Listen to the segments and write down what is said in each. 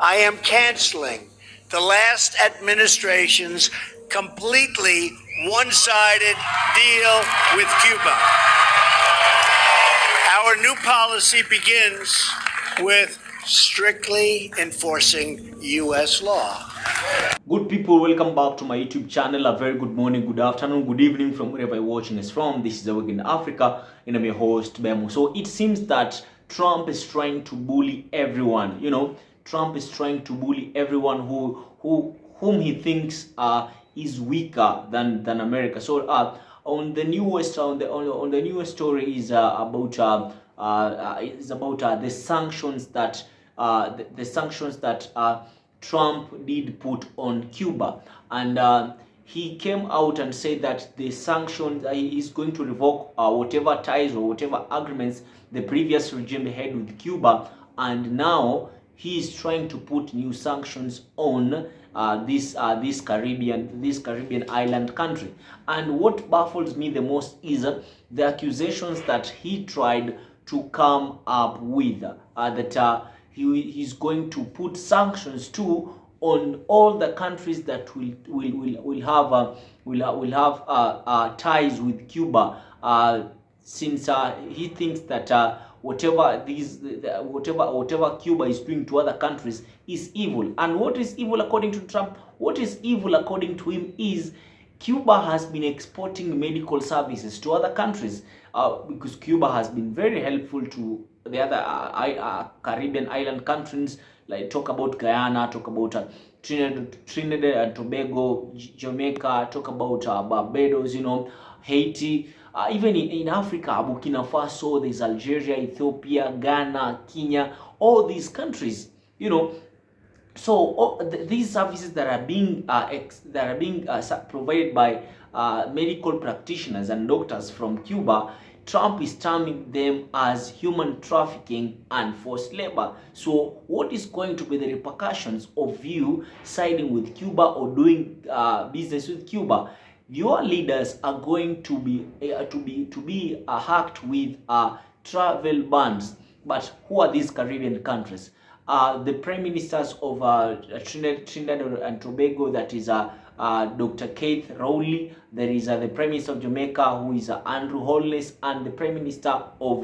I am canceling the last administration's completely one-sided deal with Cuba. Our new policy begins with strictly enforcing U.S. law. Good people, welcome back to my YouTube channel. A very good morning, good afternoon, good evening from wherever you're watching us from. This is Awaken Africa and I'm your host, Bemo. So it seems that Trump is trying to bully everyone. You know, Trump is trying to bully everyone whom he thinks is weaker than America. So on the newest story is about the sanctions that Trump did put on Cuba, and he came out and said that the sanctions is going to revoke whatever ties or whatever agreements the previous regime had with Cuba, and now he is trying to put new sanctions on this Caribbean island country. And what baffles me the most is the accusations that he tried to come up with, that he's going to put sanctions too on all the countries that will have ties with Cuba, since he thinks that whatever Cuba is doing to other countries is evil. And what is evil according to Trump? What is evil according to him is Cuba has been exporting medical services to other countries, because Cuba has been very helpful to the other Caribbean island countries. Like talk about Guyana, talk about Trinidad and Tobago, Jamaica, talk about Barbados, you know, Haiti. Even in Africa, Burkina Faso, there's Algeria, Ethiopia, Ghana, Kenya, all these countries, you know. So these services that are being provided by medical practitioners and doctors from Cuba, Trump is terming them as human trafficking and forced labor. So what is going to be the repercussions of you siding with Cuba or doing business with Cuba? Your leaders are going to be hacked with travel bans. But who are these Caribbean countries? The prime ministers of Trinidad and Tobago, that is Dr. Keith Rowley. There is the prime minister of Jamaica, who is Andrew Holness, and the prime minister of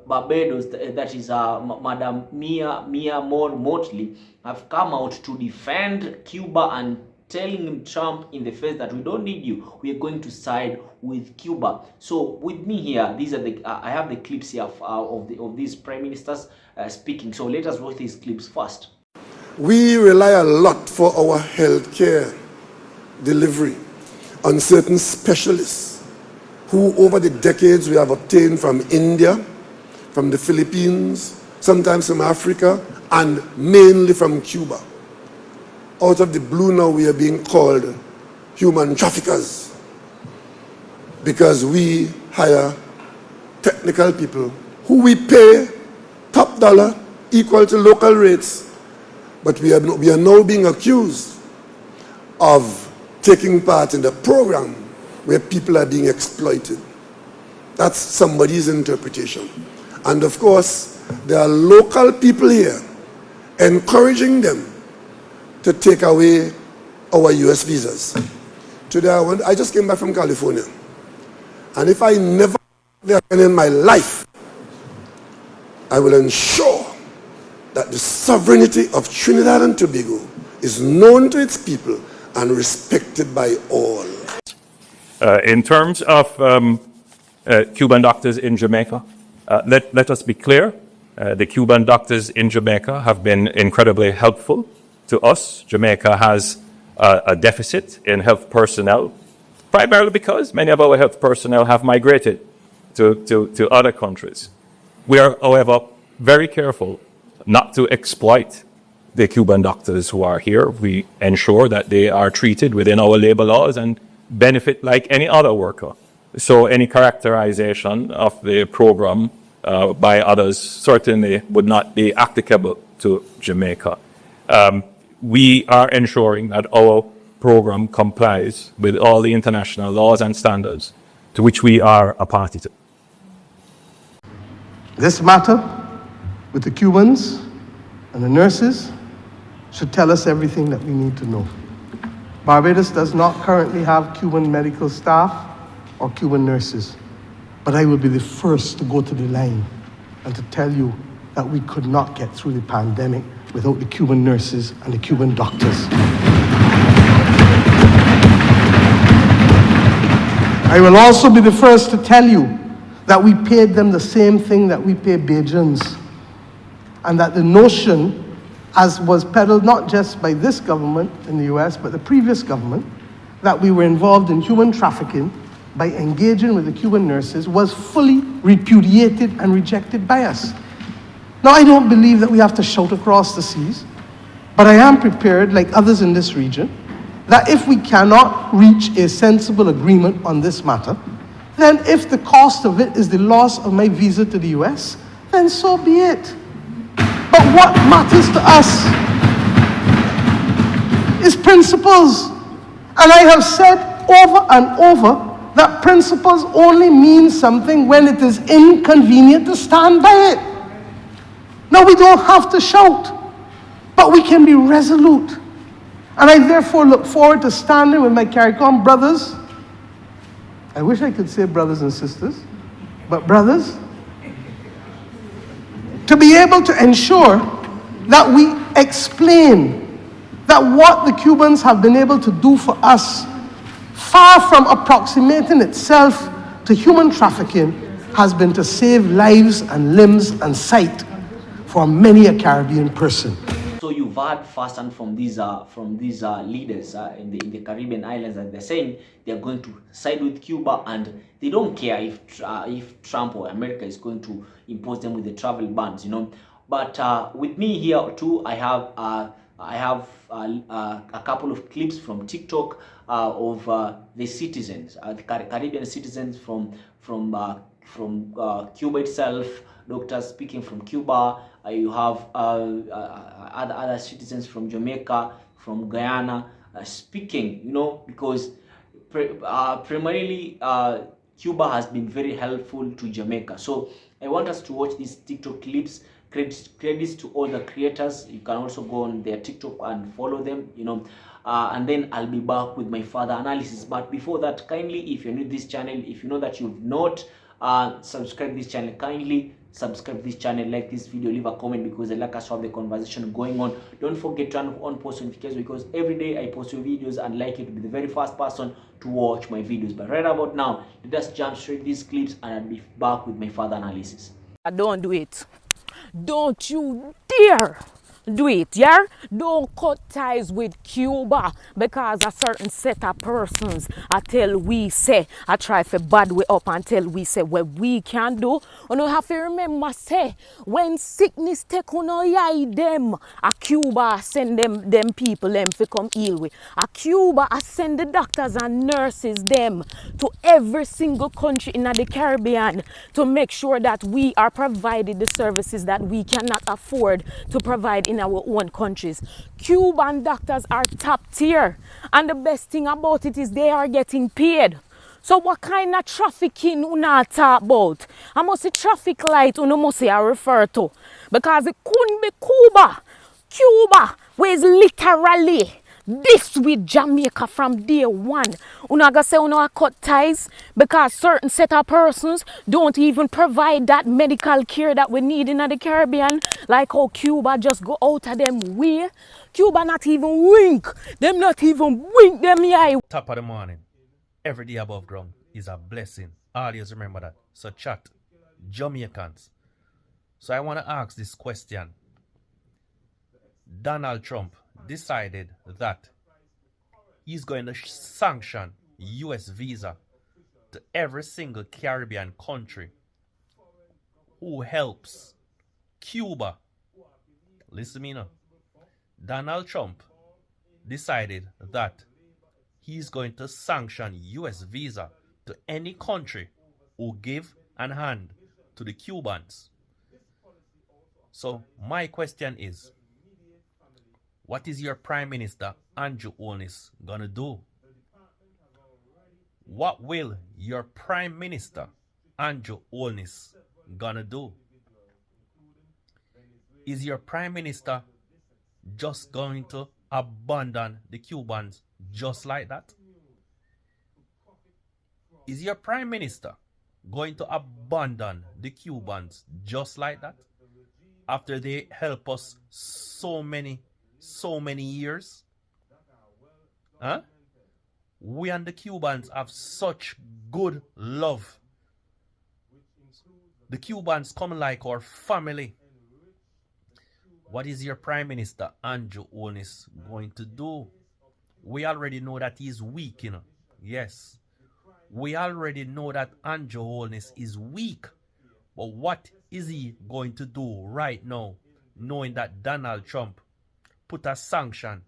Barbados, that is Madam Mia Moore Motley, have come out to defend Cuba and telling Trump in the face that we don't need you, we are going to side with Cuba. So with me here, these are the I have the clips here of these prime ministers speaking. So let us watch these clips first. We rely a lot for our healthcare delivery on certain specialists who over the decades we have obtained from India, from the Philippines, sometimes from Africa, and mainly from Cuba. Out of the blue now we are being called human traffickers because we hire technical people who we pay top dollar equal to local rates, but we are now being accused of taking part in the program where people are being exploited. That's somebody's interpretation. And of course, there are local people here encouraging them to take away our US visas. Today I just came back from California, and if I never there again in my life, I will ensure that the sovereignty of Trinidad and Tobago is known to its people and respected by all. In terms of Cuban doctors in Jamaica, let us be clear, the Cuban doctors in Jamaica have been incredibly helpful to us. Jamaica has a deficit in health personnel, primarily because many of our health personnel have migrated to other countries. We are, however, very careful not to exploit the Cuban doctors who are here. We ensure that they are treated within our labor laws and benefit like any other worker. So any characterization of the program by others certainly would not be applicable to Jamaica. We are ensuring that our program complies with all the international laws and standards to which we are a party to. This matter with the Cubans and the nurses should tell us everything that we need to know. Barbados does not currently have Cuban medical staff or Cuban nurses, but I will be the first to go to the line and to tell you that we could not get through the pandemic without the Cuban nurses and the Cuban doctors. I will also be the first to tell you that we paid them the same thing that we pay Bajans, and that the notion, as was peddled not just by this government in the US, but the previous government, that we were involved in human trafficking by engaging with the Cuban nurses was fully repudiated and rejected by us. Now, I don't believe that we have to shout across the seas, but I am prepared, like others in this region, that if we cannot reach a sensible agreement on this matter, then if the cost of it is the loss of my visa to the US, then so be it. But what matters to us is principles. And I have said over and over that principles only mean something when it is inconvenient to stand by it. Now, we don't have to shout, but we can be resolute. And I therefore look forward to standing with my CARICOM brothers. I wish I could say brothers and sisters, but brothers, to be able to ensure that we explain that what the Cubans have been able to do for us, far from approximating itself to human trafficking, has been to save lives and limbs and sight for many a Caribbean person. So you've heard firsthand from these leaders in the Caribbean islands that they're saying they're going to side with Cuba, and they don't care if Trump or America is going to impose them with the travel bans, you know. But with me here too, I have a couple of clips from TikTok of the citizens, the Caribbean citizens from Cuba itself, doctors speaking from Cuba. You have other citizens from Jamaica, from Guyana speaking, you know, because primarily Cuba has been very helpful to Jamaica. So I want us to watch these TikTok clips. Credits to all the creators. You can also go on their TikTok and follow them, you know, and then I'll be back with my further analysis. But before that, kindly, if you're new to this channel, if you know that you've not subscribed this channel, kindly subscribe this channel, like this video, leave a comment, because I like us to have the conversation going on. Don't forget to turn on post notifications, because every day I post new videos and like you to be the very first person to watch my videos. But right about now, let us jump straight to these clips and I'll be back with my further analysis. Don't do it. Don't you dare do it, yeah? Don't cut ties with Cuba because a certain set of persons I tell we say, I try for bad way up until we say what we can do. You know, have to remember say, when sickness take on eye them, a Cuba send them people them to come heal with. A Cuba I send the doctors and nurses them to every single country in the Caribbean to make sure that we are provided the services that we cannot afford to provide in our own countries. Cuban doctors are top tier, and the best thing about it is they are getting paid. So what kind of trafficking you not talk about? I must say traffic light you must say I refer to, because it couldn't be Cuba. Cuba was literally this with Jamaica from day one. Una gonna say una cut ties because certain set of persons don't even provide that medical care that we need in the Caribbean, like how Cuba just go out of them way. Cuba not even wink. Them not even wink them eye. Top of the morning, every day above ground is a blessing. Always remember that. So chat, Jamaicans. So I want to ask this question. Donald Trump decided that he's going to sanction US visa to every single Caribbean country who helps Cuba. Listen to me now. Donald Trump decided that he's going to sanction US visa to any country who give an hand to the Cubans. So my question is, what is your Prime Minister, Andrew Holness, gonna do? What will your Prime Minister, Andrew Holness, gonna do? Is your Prime Minister just going to abandon the Cubans just like that? Is your prime minister going to abandon the Cubans just like that? After they help us so many years? Huh? We and the Cubans have such good love. The Cubans come like our family. What is your Prime Minister, Andrew Holness, going to do? We already know that he's weak, you know. Yes. We already know that Andrew Holness is weak. But what is he going to do right now, knowing that Donald Trump put a sanction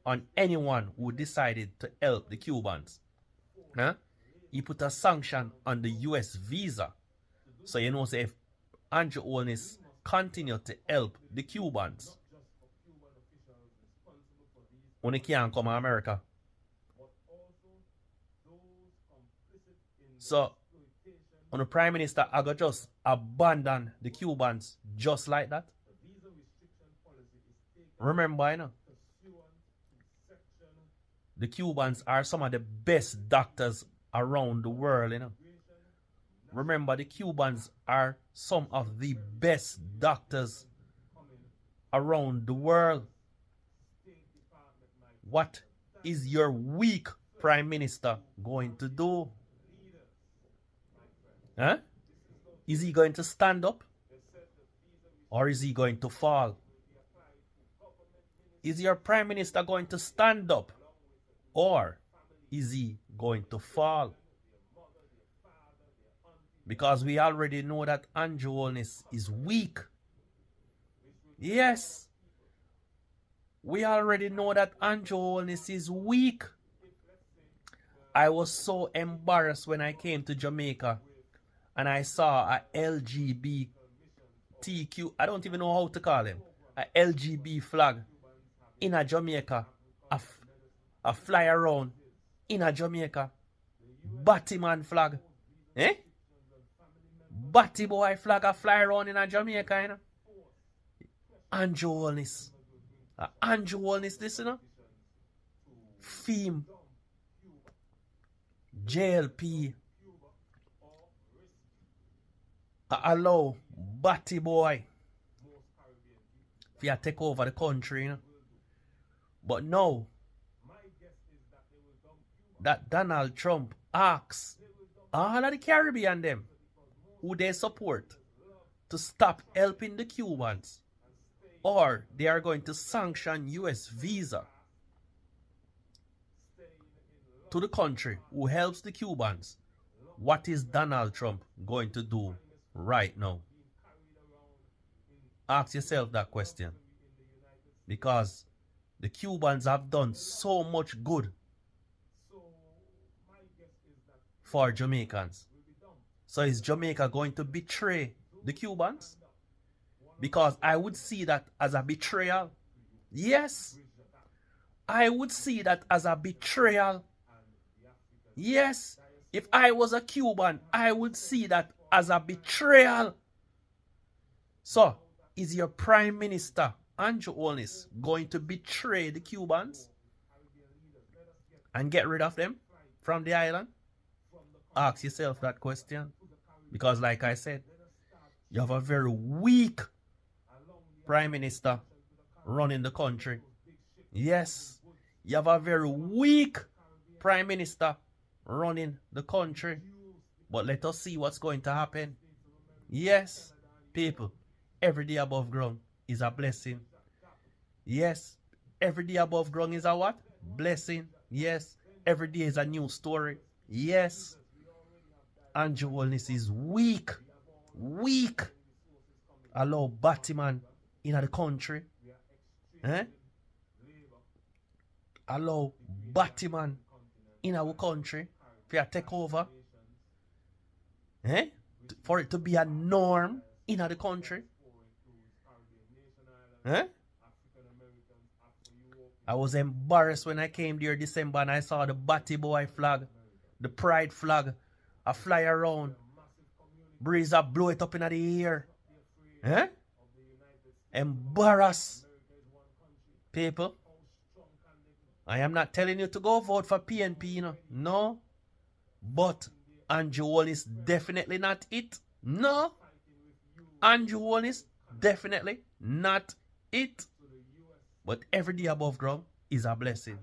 on anyone who decided to help the Cubans? Huh? He put a sanction on the US visa. So you know, say if Andrew Holness continue to help the Cubans, when they can't come to America. So, on the Prime Minister, I got just abandon the Cubans just like that. Remember, you know, the Cubans are some of the best doctors around the world, you know. Remember, the Cubans are some of the best doctors around the world. What is your weak Prime Minister going to do? Huh? Is he going to stand up? Or is he going to fall? Is your Prime Minister going to stand up? Or is he going to fall? Because we already know that Andrew Holness is weak. Yes. We already know that Andrew Holness is weak. I was so embarrassed when I came to Jamaica and I saw a LGBTQ, I don't even know how to call him, a LGB flag in a Jamaica, a fly around in a Jamaica, Batman flag, eh? Batty boy flag a fly around in a Jamaica, you know? Andrew Holness. Andrew Holness, this, you know? Theme. JLP. Allow Batty boy if you take over the country, you know? But now that Donald Trump asks all of the Caribbean them who they support to stop helping the Cubans, or they are going to sanction US visa to the country who helps the Cubans. What is Donald Trump going to do right now? Ask yourself that question. Because the Cubans have done so much good for Jamaicans. So is Jamaica going to betray the Cubans? Because I would see that as a betrayal. Yes. I would see that as a betrayal. Yes. If I was a Cuban, I would see that as a betrayal. So, is your Prime Minister, Andrew Holness, going to betray the Cubans and get rid of them from the island? Ask yourself that question. Because like I said, you have a very weak Prime Minister running the country. Yes, you have a very weak Prime Minister running the country. But let us see what's going to happen. Yes, people, every day above ground is a blessing. Yes, every day above ground is a what? Blessing. Yes, every day is a new story. Yes. Andrew Holness is weak. Weak. Allow Batman in the country. Eh? Allow Batman in our country for a take over. Eh? For it to be a norm in the country. Eh? I was embarrassed when I came there December and I saw the Batty Boy flag, the Pride flag, a fly around. Breeze a blow it up in the air. Eh? Embarrassed. People, I am not telling you to go vote for PNP, you know. No. But Andrew Wall is definitely not it. No. Andrew Wall is definitely not it. But every day above ground is a blessing.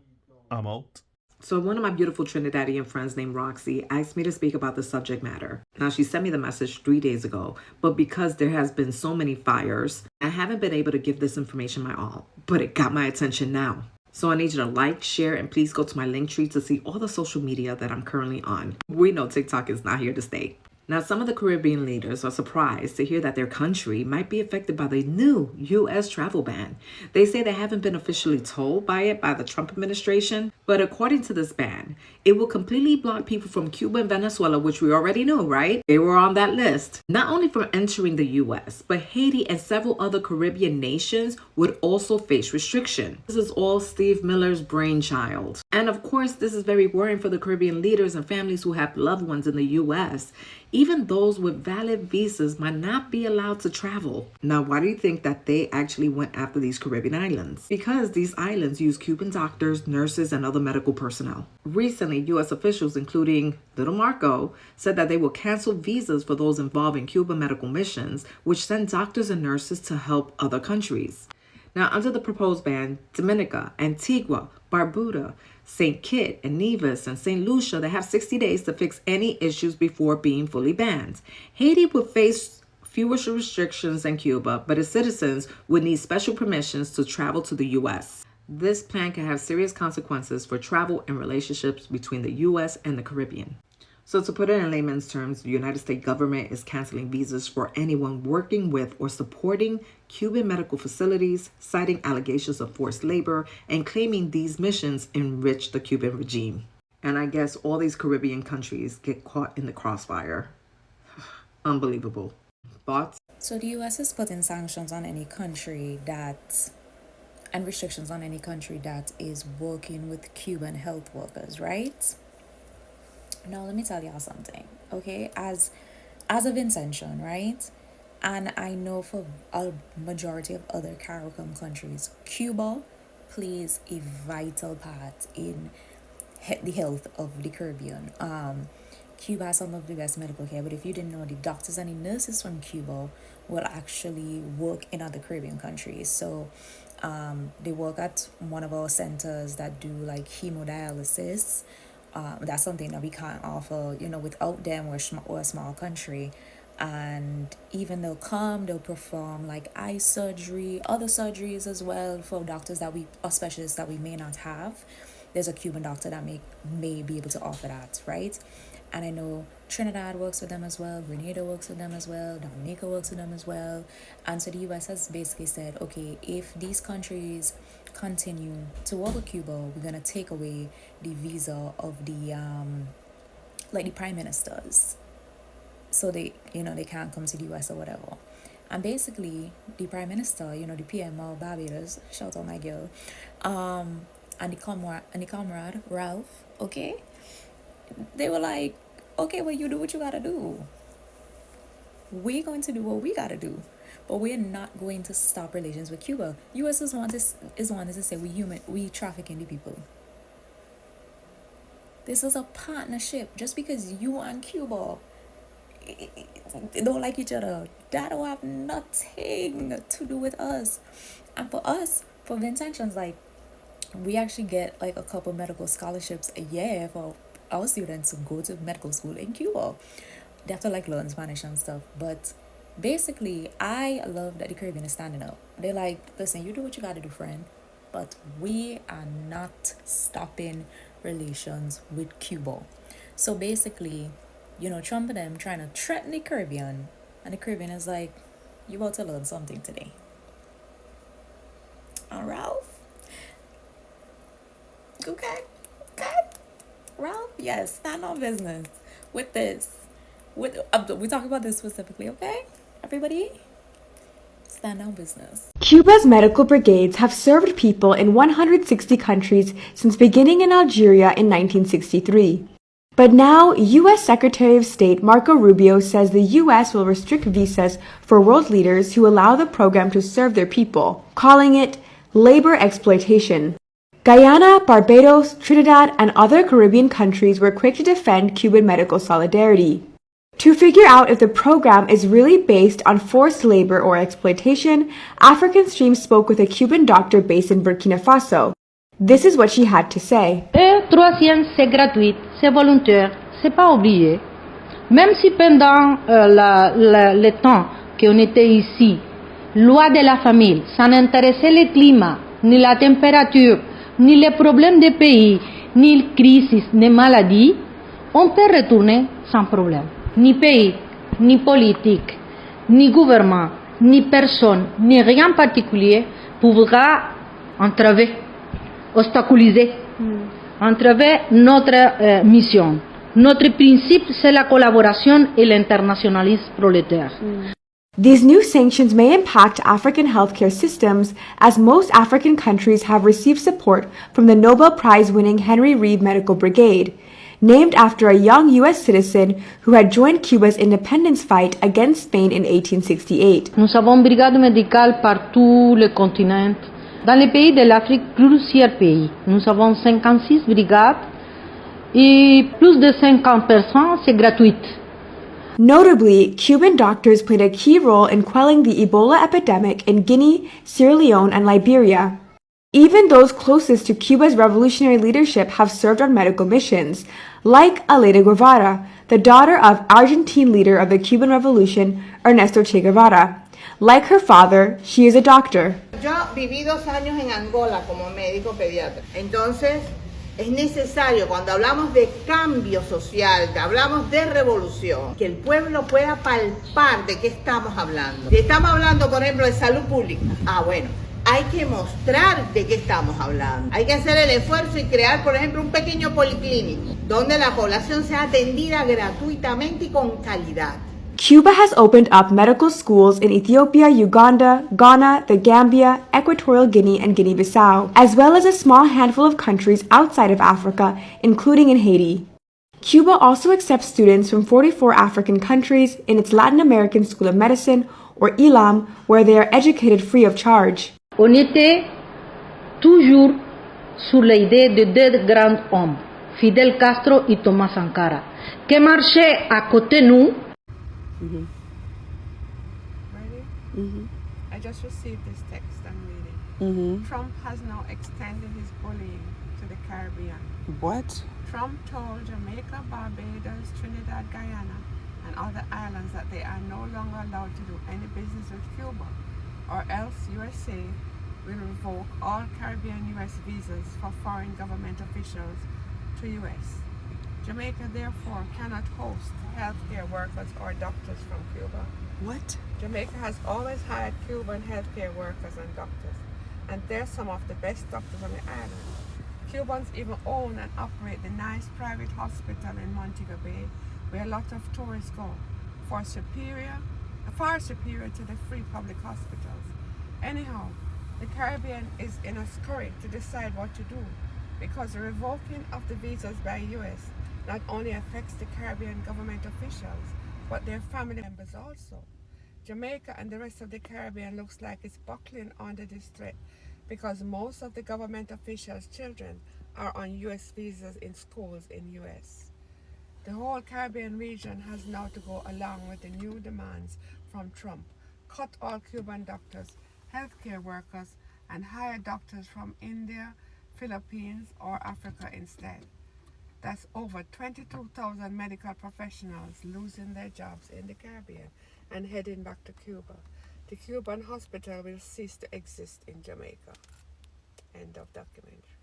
I'm out. So one of my beautiful Trinidadian friends named Roxy asked me to speak about the subject matter. Now, she sent me the message 3 days ago, but because there has been so many fires, I haven't been able to give this information my all, but it got my attention now. So I need you to like, share, and please go to my link tree to see all the social media that I'm currently on. We know TikTok is not here to stay. Now, some of the Caribbean leaders are surprised to hear that their country might be affected by the new U.S. travel ban. They say they haven't been officially told by it by the Trump administration, but according to this ban, it will completely block people from Cuba and Venezuela, which we already know, right? They were on that list. Not only from entering the U.S., but Haiti and several other Caribbean nations would also face restriction. This is all Steve Miller's brainchild. And of course, this is very worrying for the Caribbean leaders and families who have loved ones in the U.S. Even those with valid visas might not be allowed to travel. Now, why do you think that they actually went after these Caribbean islands? Because these islands use Cuban doctors, nurses, and other medical personnel. Recently, U.S. officials, including Little Marco, said that they will cancel visas for those involved in Cuban medical missions, which send doctors and nurses to help other countries. Now, under the proposed ban, Dominica, Antigua, Barbuda, St. Kitts and Nevis, and St. Lucia, they have 60 days to fix any issues before being fully banned. Haiti would face fewer restrictions than Cuba, but its citizens would need special permissions to travel to the U.S. This plan can have serious consequences for travel and relationships between the U.S. and the Caribbean. So to put it in layman's terms, the United States government is canceling visas for anyone working with or supporting Cuban medical facilities, citing allegations of forced labor, and claiming these missions enrich the Cuban regime. And I guess all these Caribbean countries get caught in the crossfire. Unbelievable. Thoughts? So the U.S. is putting sanctions on any country and restrictions on any country that is working with Cuban health workers, right? Now, let me tell y'all something, okay? As of intention, right? And I know for a majority of other CARICOM countries, Cuba plays a vital part in the health of the Caribbean. Cuba has some of the best medical care, but if you didn't know, the doctors and the nurses from Cuba will actually work in other Caribbean countries. So they work at one of our centers that do like hemodialysis. That's something that we can't offer, without them. We're a small country. And even they'll perform like eye surgery, other surgeries as well for doctors or specialists that we may not have. There's a Cuban doctor that may be able to offer that, right? And I know Trinidad works with them as well, Grenada works with them as well, Jamaica works with them as well. And so the U.S. has basically said, okay, if these countries continue to work with Cuba, we're going to take away the visa of the prime ministers. So they can't come to the U.S. or whatever. And basically, the prime minister, the PM of Barbados, shout out my girl, and the comrade, Ralph, okay? They were like, okay, well, you do what you gotta do. We're going to do what we gotta do. But we're not going to stop relations with Cuba. U.S. is wanting to say we trafficking the people. This is a partnership. Just because you and Cuba don't like each other, that don't have nothing to do with us. And for us, for Sanctions, like, we actually get like a couple medical scholarships a year for our students to go to medical school in Cuba. They have to like learn Spanish and stuff. But basically, I love that the Caribbean is standing up. They're like, listen, you do what you gotta do, friend, but we are not stopping relations with Cuba. So basically, Trump and them trying to threaten the Caribbean, and the Caribbean is like, you about to learn something today. Ralph? Okay. Ralph, yes, stand on business with this. We talk about this specifically, okay? Everybody, stand on business. Cuba's medical brigades have served people in 160 countries since beginning in Algeria in 1963. But now, U.S. Secretary of State Marco Rubio says the U.S. will restrict visas for world leaders who allow the program to serve their people, calling it labor exploitation. Guyana, Barbados, Trinidad, and other Caribbean countries were quick to defend Cuban medical solidarity. To figure out if the program is really based on forced labor or exploitation, African Stream spoke with a Cuban doctor based in Burkina Faso. This is what she had to say. Troisième, c'est gratuit, c'est volontaire, c'est pas obligé. Même si pendant le temps qu'on était ici, loi de la famille, ça n'intéressait le climat, ni la température, ni les problèmes des pays, ni les crises, ni maladies, on peut retourner sans problème. Ni pays, ni politique, ni gouvernement, ni personne, ni rien particulier pourra entraver, obstaculiser, entraver notre mission. Notre principe, c'est la collaboration et l'internationalisme prolétaire. These new sanctions may impact African healthcare systems, as most African countries have received support from the Nobel Prize-winning Henry Reed Medical Brigade, named after a young U.S. citizen who had joined Cuba's independence fight against Spain in 1868. Nous avons brigades médicales par tout le continent. Dans les pays de l'Afrique, plusieurs pays. Nous avons 56 brigades et plus de 50%, c'est gratuit. Notably, Cuban doctors played a key role in quelling the Ebola epidemic in Guinea, Sierra Leone, and Liberia. Even those closest to Cuba's revolutionary leadership have served on medical missions, like Aleida Guevara, the daughter of Argentine leader of the Cuban Revolution, Ernesto Che Guevara. Like her father, she is a doctor. Yo viví 2 años en Angola como médico pediatra. Entonces, es necesario, cuando hablamos de cambio social, que hablamos de revolución, que el pueblo pueda palpar de qué estamos hablando. Si estamos hablando, por ejemplo, de salud pública, bueno, hay que mostrar de qué estamos hablando. Hay que hacer el esfuerzo y crear, por ejemplo, un pequeño policlínico, donde la población sea atendida gratuitamente y con calidad. Cuba has opened up medical schools in Ethiopia, Uganda, Ghana, the Gambia, Equatorial Guinea, and Guinea-Bissau, as well as a small handful of countries outside of Africa, including in Haiti. Cuba also accepts students from 44 African countries in its Latin American School of Medicine, or ELAM, where they are educated free of charge. On était toujours sur l'idée de 2 grands hommes, Fidel Castro et Thomas Sankara, qui marchaient à côté de nous. Ready? I just received this text I'm reading. Trump has now extended his bullying to the Caribbean. What? Trump told Jamaica, Barbados, Trinidad, Guyana, and other islands that they are no longer allowed to do any business with Cuba, or else USA will revoke all Caribbean US visas for foreign government officials to US. Jamaica, therefore, cannot host healthcare workers or doctors from Cuba. What? Jamaica has always hired Cuban healthcare workers and doctors, and they're some of the best doctors on the island. Cubans even own and operate the nice private hospital in Montego Bay, where a lot of tourists go, far superior to the free public hospitals. Anyhow, the Caribbean is in a scurry to decide what to do, because the revoking of the visas by US not only affects the Caribbean government officials, but their family members also. Jamaica and the rest of the Caribbean looks like it's buckling under this threat, because most of the government officials' children are on US visas in schools in US. The whole Caribbean region has now to go along with the new demands from Trump. Cut all Cuban doctors, healthcare workers, and hire doctors from India, Philippines, or Africa instead. That's over 22,000 medical professionals losing their jobs in the Caribbean and heading back to Cuba. The Cuban hospital will cease to exist in Jamaica. End of documentary.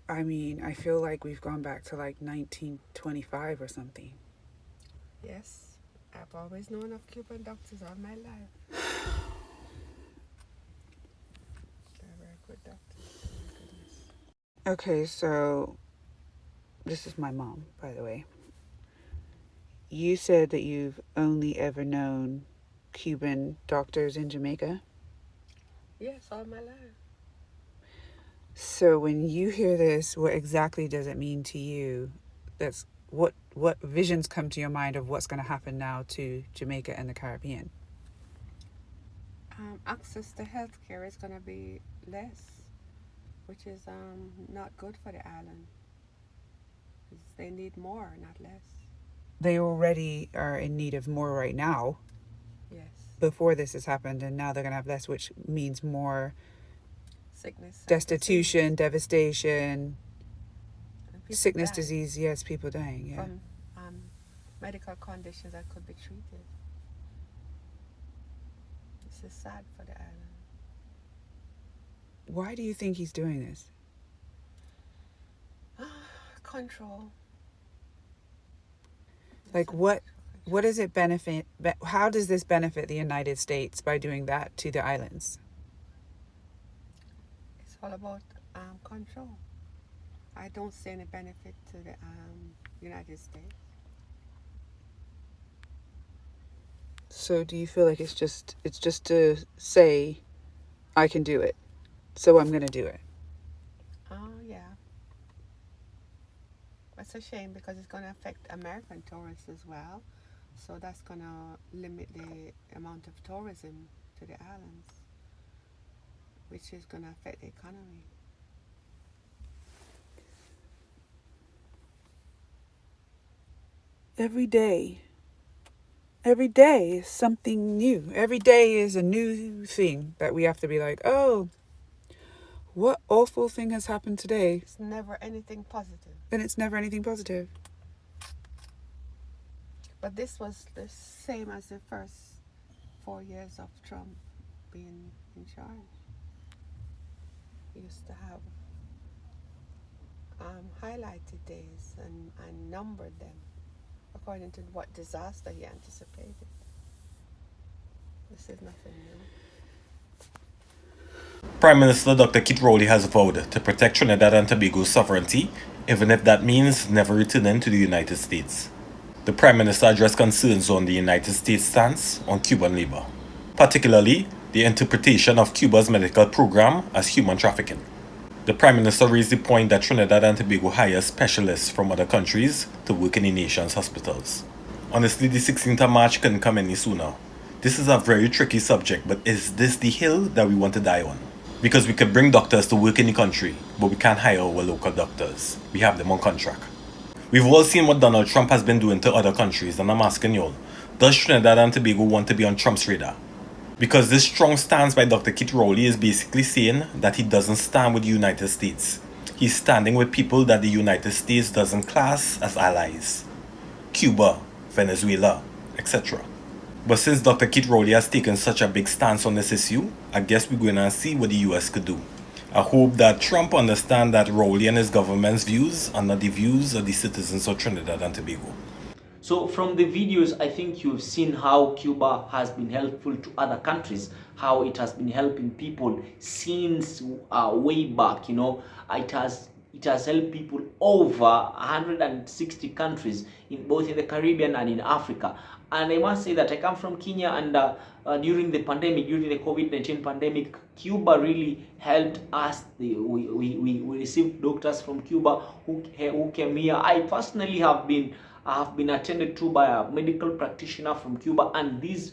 I mean, I feel like we've gone back to like 1925 or something. Yes, I've always known of Cuban doctors all my life. They're very good doctors. Okay, so this is my mom, by the way. You said that you've only ever known Cuban doctors in Jamaica? Yes, all my life. So when you hear this, what exactly does it mean to you? what visions come to your mind of what's going to happen now to Jamaica and the Caribbean? Access to healthcare is going to be less, which is not good for the island. They need more, not less. They already are in need of more right now. Yes. Before this has happened, and now they're going to have less, which means more sickness, destitution, devastation, sickness, dying. disease. Yes, people dying. Yeah. From medical conditions that could be treated. This is sad for the island. Why do you think he's doing this? Control. Like what does it benefit? How does this benefit the United States by doing that to the islands? It's all about control. I don't see any benefit to the United States. So do you feel like it's just to say, I can do it, so I'm going to do it? Yeah. It's a shame because it's going to affect American tourists as well. So that's going to limit the amount of tourism to the islands, which is going to affect the economy. Every day is something new. Every day is a new thing that we have to be like, oh, what awful thing has happened today? It's never anything positive. And it's never anything positive. But this was the same as the first 4 years of Trump being in charge. He used to have highlighted days and numbered them according to what disaster he anticipated. This is nothing new. Prime Minister Dr. Kit Rowley has vowed to protect Trinidad and Tobago's sovereignty, even if that means never returning to the United States. The Prime Minister addressed concerns on the United States' stance on Cuban labor, particularly the interpretation of Cuba's medical program as human trafficking. The Prime Minister raised the point that Trinidad and Tobago hires specialists from other countries to work in the nation's hospitals. Honestly, the 16th of March couldn't come any sooner. This is a very tricky subject, but is this the hill that we want to die on? Because we could bring doctors to work in the country, but we can't hire our local doctors. We have them on contract. We've all seen what Donald Trump has been doing to other countries, and I'm asking y'all, does Trinidad and Tobago want to be on Trump's radar? Because this strong stance by Dr. Kit Rowley is basically saying that he doesn't stand with the United States. He's standing with people that the United States doesn't class as allies. Cuba, Venezuela, etc. But since Dr. Kit Rowley has taken such a big stance on this issue, I guess we're going to see what the US could do. I hope that Trump understands that Rowley and his government's views are not the views of the citizens of Trinidad and Tobago. So from the videos, I think you've seen how Cuba has been helpful to other countries, how it has been helping people since way back, you know. It has helped people over 160 countries, both in the Caribbean and in Africa. And I must say that I come from Kenya, and during the pandemic, during the COVID-19 pandemic, Cuba really helped us. We received doctors from Cuba who came here. I personally have been attended to by a medical practitioner from Cuba, and these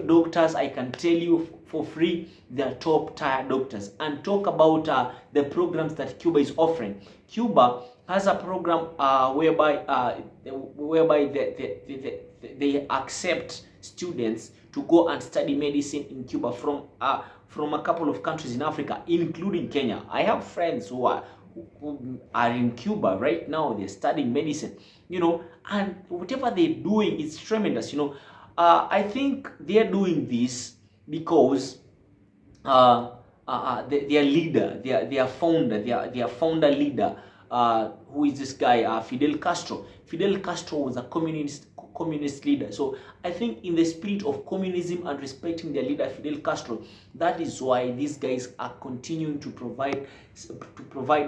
doctors, I can tell you for free, they're top tier doctors. And talk about the programs that Cuba is offering. Cuba has a program whereby they accept students to go and study medicine in Cuba from a couple of countries in Africa, including Kenya. I have friends who are in Cuba right now. They're studying medicine, you know, and whatever they're doing is tremendous, you know. I think they're doing this because their leader, their founder leader, who is this guy, Fidel Castro. Fidel Castro was a communist leader. So I think in the spirit of communism and respecting their leader Fidel Castro, that is why these guys are continuing to provide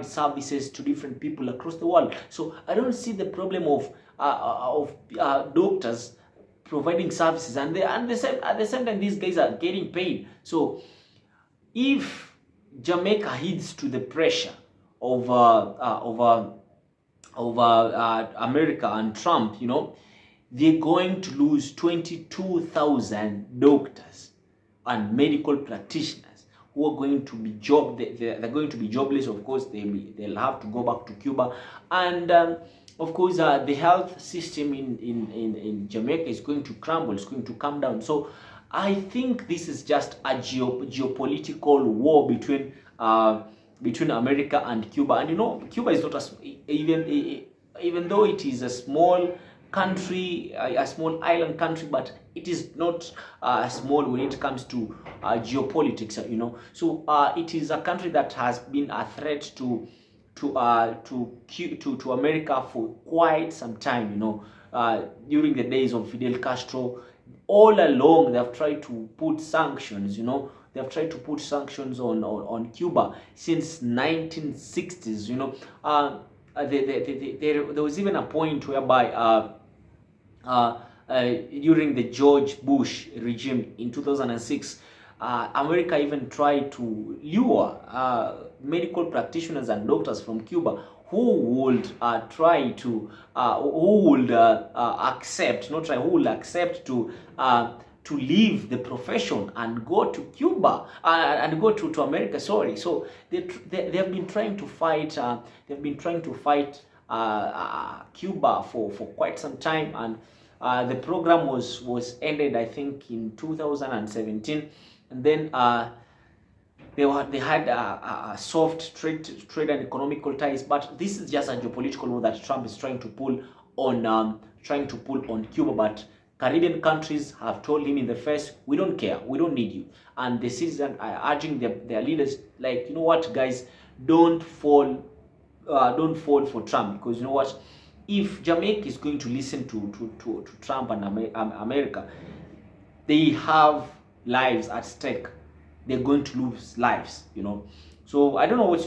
services to different people across the world. So I don't see the problem of doctors providing services, and at the same time these guys are getting paid. So if Jamaica heeds to the pressure of America and Trump, you know, they're going to lose 22,000 doctors and medical practitioners who are going to be they're going to be jobless. Of course, they'll have to go back to Cuba, and of course, the health system in Jamaica is going to crumble. It's going to come down. So I think this is just a geopolitical war between America and Cuba. And you know, Cuba is not even though it is a small country, a small island country, but it is not small when it comes to geopolitics. You know, so it is a country that has been a threat to America for quite some time. You know, during the days of Fidel Castro, all along they have tried to put sanctions. You know, they have tried to put sanctions on Cuba since 1960s. You know, there was even a point whereby during the George Bush regime in 2006, America even tried to lure medical practitioners and doctors from Cuba who would accept to leave the profession and go to Cuba and go to America. Sorry, so they have been trying to fight. Cuba for quite some time, and the program was ended, I think, in 2017, and then they had a soft trade and economical ties. But this is just a geopolitical war that Trump is trying to pull on Cuba. But Caribbean countries have told him in the face, we don't care, we don't need you. And the citizens are urging their leaders, like, you know what, guys, don't fall for Trump, because you know what, if Jamaica is going to listen to Trump and America, they have lives at stake. They're going to lose lives, you know. So I don't know what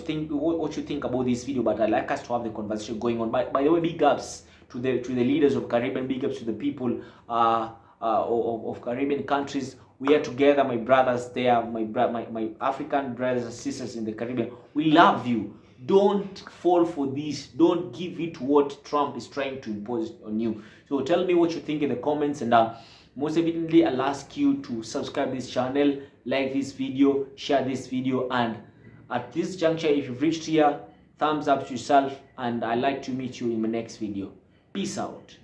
you think about this video, but I'd like us to have the conversation going on. By the way, big ups to the leaders of Caribbean, big ups to the people of Caribbean countries. We are together, my brothers there, my African brothers and sisters in the Caribbean. We love you. Don't fall for this. Don't give it what Trump is trying to impose on you. So tell me what you think in the comments, and most evidently, I'll ask you to subscribe this channel, like this video, share this video, and at this juncture, if you've reached here, thumbs up to yourself, and I'd like to meet you in my next video. Peace out.